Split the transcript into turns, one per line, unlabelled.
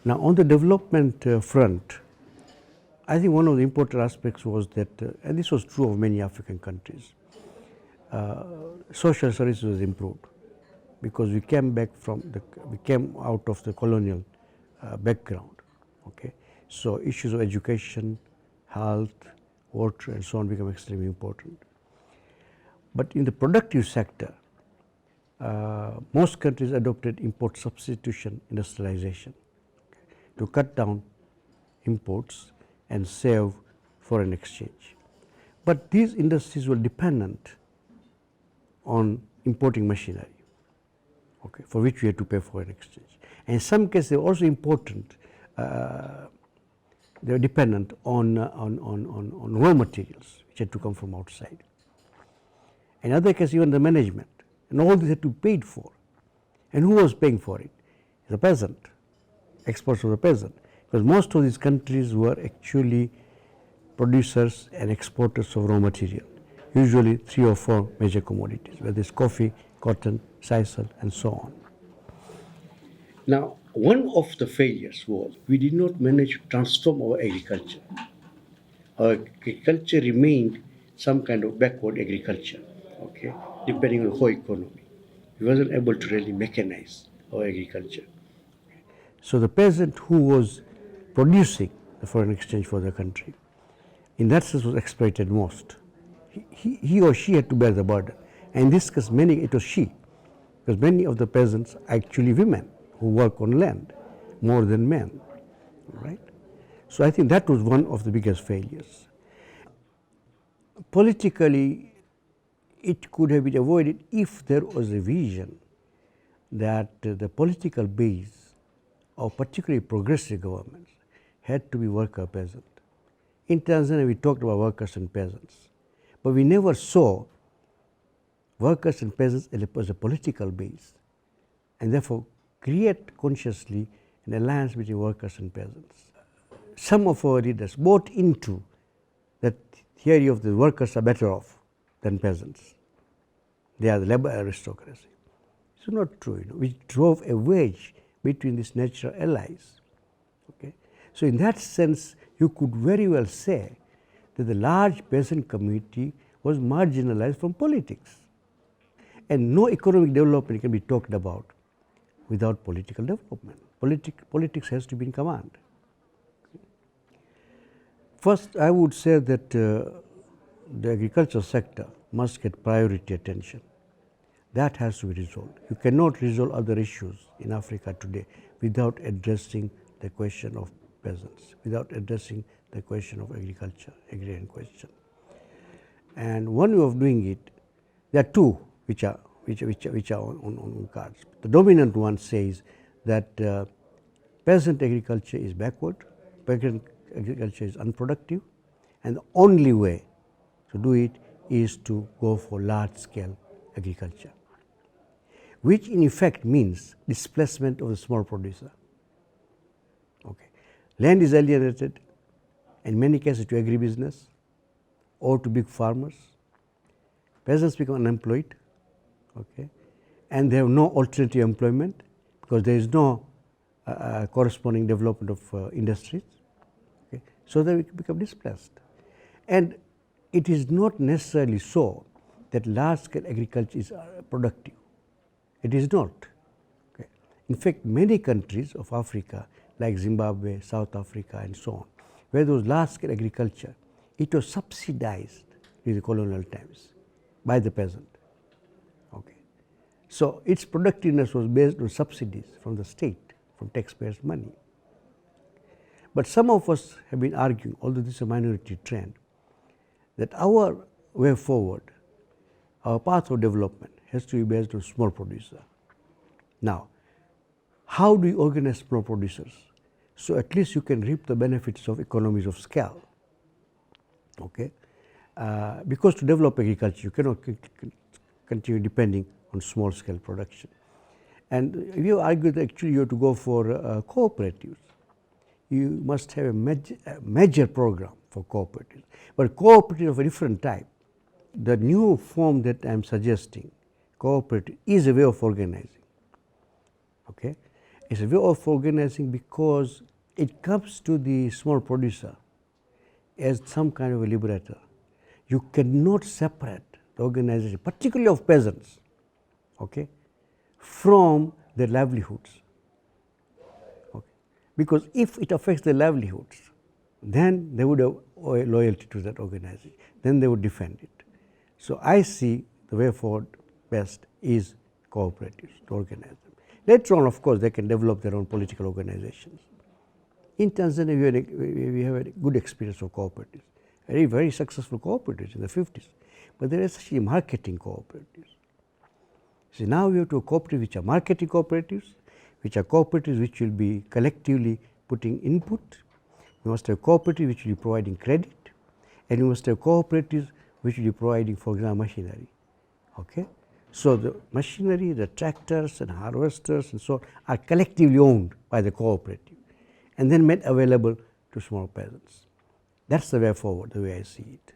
Now, on the development front, I think one of the important aspects was that, and this was true of many African countries, social services was improved because we came out of the colonial background. Okay, so issues of education, health, water, and so on become extremely important. But in the productive sector, most countries adopted import substitution industrialization to cut down imports and save foreign exchange. But these industries were dependent on importing machinery, okay, for which we had to pay foreign exchange. And in some cases, they were also important. They were dependent on raw materials, which had to come from outside. In other cases, even the management, and all this had to be paid for. And who was paying for it? The peasant, exports of the peasant. Because most of these countries were actually producers and exporters of raw material, usually 3 or 4 major commodities, whether it's coffee, cotton, sisal, and so on. Now, one of the failures was we did not manage to transform our agriculture. Our agriculture remained some kind of backward agriculture, okay, depending on the whole economy. We wasn't able to really mechanize our agriculture. So the peasant who was producing the foreign exchange for the country, in that sense, was exploited most. He or she had to bear the burden. And in this case, it was she, because many of the peasants are actually women who work on land more than men, right? So I think that was one of the biggest failures. Politically, it could have been avoided if there was a vision that the political base of particularly progressive governments had to be worker peasant. In Tanzania, we talked about workers and peasants, but we never saw workers and peasants as a political base, and therefore create consciously an alliance between workers and peasants. Some of our leaders bought into that theory of the workers are better off than peasants. They are the labor aristocracy. It's not true, which drove a wedge between these natural allies. Okay? So in that sense, you could very well say that the large peasant community was marginalized from politics. And no economic development can be talked about without political development. Politics has to be in command. First, I would say that the agricultural sector must get priority attention. That has to be resolved. You cannot resolve other issues in Africa today without addressing the question of peasants, without addressing the question of agriculture, agrarian question. And one way of doing it, there are two which are on cards. The dominant one says that peasant agriculture is backward, peasant agriculture is unproductive, and the only way to do it is to go for large-scale agriculture, which in effect means displacement of the small producer. Okay. Land is alienated, in many cases to agribusiness or to big farmers. Peasants become unemployed, okay, and they have no alternative employment because there is no corresponding development of industries. Okay. So they become displaced. And it is not necessarily so that large-scale agriculture is productive. It is not. Okay. In fact, many countries of Africa, like Zimbabwe, South Africa, and so on, where there was large-scale agriculture, it was subsidized in the colonial times by the peasant. Okay. So its productiveness was based on subsidies from the state, from taxpayers' money. But some of us have been arguing, although this is a minority trend, that our way forward, our path of development has to be based on small producer. Now, how do you organize small producers? So at least you can reap the benefits of economies of scale. Okay? Because to develop agriculture, you cannot continue depending on small scale production. And you argue that actually you have to go for cooperatives. You must have a major program for cooperatives. But cooperatives of a different type. the new form that I am suggesting, cooperative, is a way of organizing. Okay? It's a way of organizing because it comes to the small producer as some kind of a liberator. You cannot separate the organization, particularly of peasants, okay, from their livelihoods. Okay. Because if it affects their livelihoods, then they would have loyalty to that organization, then they would defend it. So I see the way forward best is cooperatives, to organize them. Later on, of course, they can develop their own political organizations. In Tanzania, we have a good experience of cooperatives, very successful cooperatives in the 50s. But there is actually marketing cooperatives. So now we have to cooperatives which are marketing cooperatives, which are cooperatives which will be collectively putting input. We must have cooperatives which will be providing credit, and we must have cooperatives which will be providing, for example, machinery. Okay? So the machinery, the tractors and harvesters and so on are collectively owned by the cooperative and then made available to small peasants. That's the way forward, the way I see it.